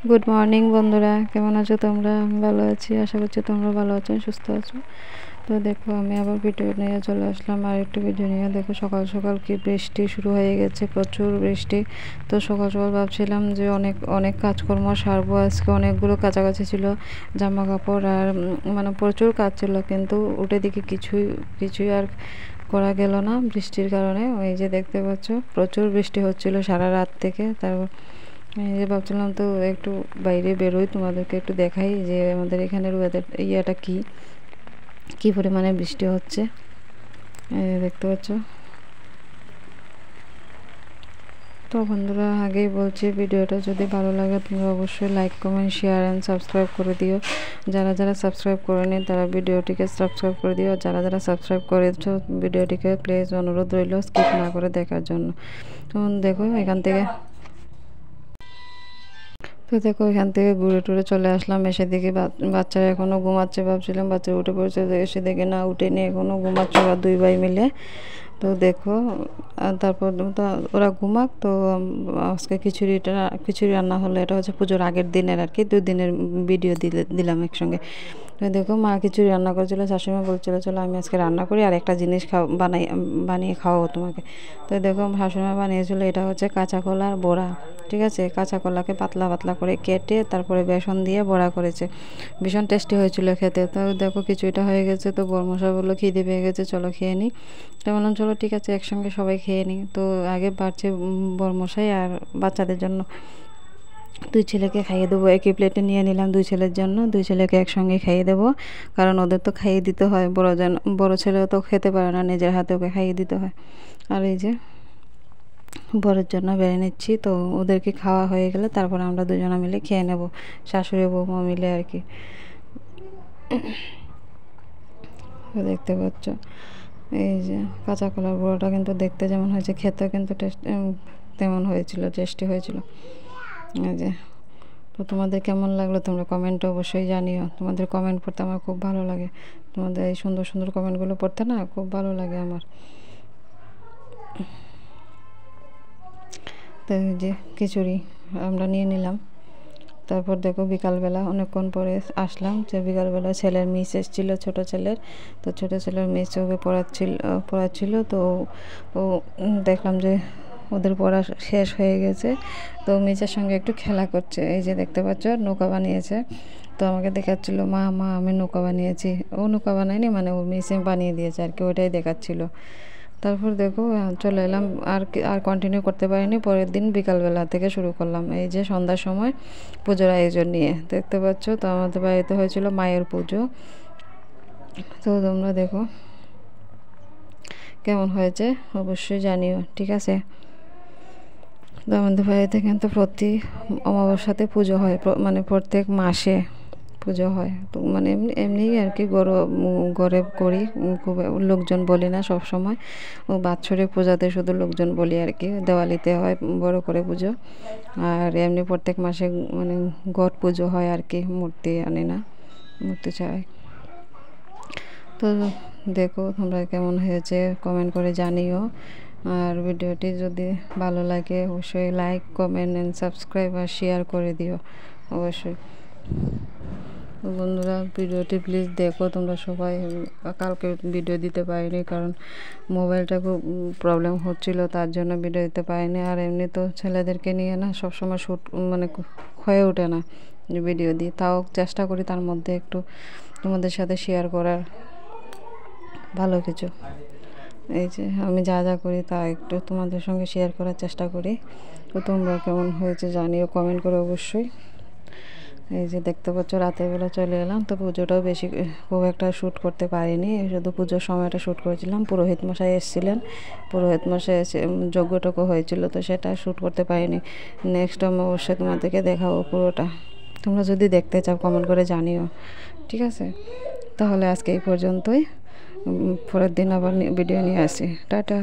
Good morning বন্ধুরা, কেমন আছো তোমরা? আমি ভালো আছি, আশা করছি তোমরা ভালো আছো, সুস্থ আছো। তো দেখো, আমি আবার ভিডিও নিয়ে চলে আসলাম, আর একটু ভিডিও নিয়ে। দেখো সকাল সকাল কি বৃষ্টি শুরু হয়ে গেছে, প্রচুর বৃষ্টি। তো সকাল সকাল ভাবছিলাম যে অনেক অনেক কাজকর্ম সারবো আজকে, অনেকগুলো কাছাকাছি ছিল, জামা কাপড় আর মানে প্রচুর কাজ ছিল, কিন্তু উঠে দেখি কিছুই আর করা গেল না বৃষ্টির কারণে। ওই যে দেখতে পাচ্ছ, প্রচুর বৃষ্টি হচ্ছিল সারা রাত থেকে। তারপর এই যে ভাবছিলাম তো একটু বাইরে বেরোই, তোমাদেরকে একটু দেখাই যে আমাদের এখানের ওয়েদার ইয়েটা কী পরিমাণে বৃষ্টি হচ্ছে। দেখতে পাচ্ছ। তো বন্ধুরা, আগেই বলছি, ভিডিওটা যদি ভালো লাগে তোমরা অবশ্যই like, comment, share and subscribe করে দিও। যারা যারা সাবস্ক্রাইব করেনি তারা ভিডিওটিকে সাবস্ক্রাইব করে দিও। যারা যারা সাবস্ক্রাইব করেছো ভিডিওটিকে প্লিজ অনুরোধ রইল স্কিপ না করে দেখার জন্য। তো দেখো এখান থেকে এখান থেকে ঘুরে টুরে চলে আসলাম। এসে দেখি বাচ্চারা এখনও ঘুমাচ্ছে। ভাবছিলাম বাচ্চারা উঠে পড়েছে, এসে দেখে না, উঠে নিয়ে এখনও ঘুমাচ্ছে ওরা দুই ভাই মিলে। তো দেখো, আর তারপর তো ওরা ঘুমাক। তো আজকে খিচুড়ি রান্না হলো। এটা হচ্ছে পুজোর আগের দিনের আর কি, 2 দিনের ভিডিও দিলাম একসঙ্গে। তো দেখো, মা খিচুড়ি রান্না করেছিল, শাশুড়ি মা বলছিল চলো আমি আজকে রান্না করি আর একটা জিনিস বানিয়ে খাওয়াবো তোমাকে। তো দেখো, শাশুড়ি মা বানিয়েছিল, এটা হচ্ছে কাঁচা কলার বড়া। ঠিক আছে, কাঁচা কলাকে পাতলা পাতলা করে কেটে তারপরে বেসন দিয়ে বড়া করেছে, ভীষণ টেস্টি হয়েছিল খেতে। তো দেখো খিচুড়িটা হয়ে গেছে। তো বরমশা বললো খিদে পেয়ে গেছে, চলো খেয়ে নিই। তো বললাম চলো ঠিক আছে, একসঙ্গে সবাই খেয়ে নিই। তো আগে বাড়ছে বরমশাই, আর বাচ্চাদের জন্য 2 ছেলেকে খাইয়ে দেবো। একই প্লেটে নিয়ে নিলাম 2 ছেলের জন্য, 2 ছেলেকে একসঙ্গে খাইয়ে দেবো, কারণ ওদের তো খাইয়ে দিতে হয়। বড় ছেলেও তো খেতে পারে না, নিজের হাতে ওকে খাইয়ে দিতে হয়। আর এই যে বরের জন্য বেড়ে নিচ্ছি। তো ওদেরকে খাওয়া হয়ে গেলে তারপর আমরা দুজনে মিলে খেয়ে নেব, শাশুড়ি বৌমা মিলে আর কি। দেখতে পাচ্ছ, এই যে কাঁচা কলার বড়াটা কিন্তু দেখতে যেমন হয়েছে, খেতেও কিন্তু তেমন হয়েছিল, টেস্টি হয়েছিল। এই যে, তো তোমাদের কেমন লাগলো তোমরা কমেন্টে অবশ্যই জানিও। তোমাদের কমেন্ট পড়তে আমার খুব ভালো লাগে, তোমাদের এই সুন্দর সুন্দর কমেন্টগুলো পড়তে না খুব ভালো লাগে আমার। তো এই যে খিচুড়ি আমরা নিয়ে নিলাম। তারপর দেখো বিকালবেলা অনেকক্ষণ পরে আসলাম, যে বিকালবেলা ছেলের মিস এসেছিলো, ছোটো ছেলের। তো ছোটো ছেলের মিস ওকে পড়াচ্ছিল। তো ও দেখলাম যে ওদের পড়া শেষ হয়ে গেছে। তো মিসের সঙ্গে একটু খেলা করছে। এই যে দেখতে পাচ্ছ, নৌকা বানিয়েছে। তো আমাকে দেখাচ্ছিল, মা মা আমি নৌকা বানিয়েছি। ও নৌকা বানায়নি, মানে ও মিসে বানিয়ে দিয়েছে আর কি, ওটাই দেখাচ্ছিল। তারপর দেখো চলে এলাম, আর কন্টিনিউ করতে পারিনি। পরের দিন বিকালবেলা থেকে শুরু করলাম, এই যে সন্ধ্যার সময় পুজোর আয়োজন নিয়ে। দেখতে পাচ্ছ, তো আমাদের বাড়িতে হয়েছিল মায়ের পুজো। তো তোমরা দেখো কেমন হয়েছে অবশ্যই জানিও, ঠিক আছে। তো আমাদের বাড়িতে কিন্তু প্রতি অমাবস্যাতে পুজো হয়, মানে প্রত্যেক মাসে পুজো হয়। তো মানে এমনি আর কি, গড়ে করি, খুব লোকজন বলি না সব সময়। ও বাৎসরিক পূজাতে শুধু লোকজন বলি আর কি, দেওয়ালিতে হয় বড় করে পুজো। আর এমনি প্রত্যেক মাসে মানে গড় পুজো হয় আর কি, মূর্তি আনি না, মূর্তি চাই। তো দেখো তোমরা কেমন হয়েছে কমেন্ট করে জানিও। আর ভিডিওটি যদি ভালো লাগে অবশ্যই লাইক, কমেন্ট অ্যান্ড সাবস্ক্রাইব আর শেয়ার করে দিও অবশ্যই। তো বন্ধুরা, ভিডিওটি প্লিজ দেখো তোমরা সবাই। কালকে ভিডিও দিতে পারিনি, কারণ মোবাইলটা খুব প্রবলেম হচ্ছিল, তার জন্য ভিডিও দিতে পারিনি। আর এমনি তো ছেলেদেরকে নিয়ে না সবসময় শ্যুট মানে হয়ে ওঠে না যে ভিডিও দিই, তাও চেষ্টা করি তার মধ্যে একটু তোমাদের সাথে শেয়ার করার ভালো কিছু। এই যে আমি যা যা করি তা একটু তোমাদের সঙ্গে শেয়ার করার চেষ্টা করি। তো তোমরা কেমন হয়েছে জানিও কমেন্ট করে অবশ্যই। এই যে দেখতে পাচ্ছ, রাতের বেলা চলে এলাম। তো পুজোটাও বেশি খুব একটা শ্যুট করতে পারিনি, শুধু পুজোর সময়টা শ্যুট করেছিলাম। পুরোহিত মশাই এসেছিলেন, পুরোহিত মশাই এসে যজ্ঞটজ্ঞ হয়েছিল, তো সেটা শ্যুট করতে পারিনি। নেক্সট টাইম অবশ্যই তোমাদেরকে দেখাবো পুরোটা। তোমরা যদি দেখতে চাও কমেন্ট করে জানিও, ঠিক আছে। তাহলে আজকে এই পর্যন্তই, পরের দিন আবার ভিডিও নিয়ে আসি। টাটা।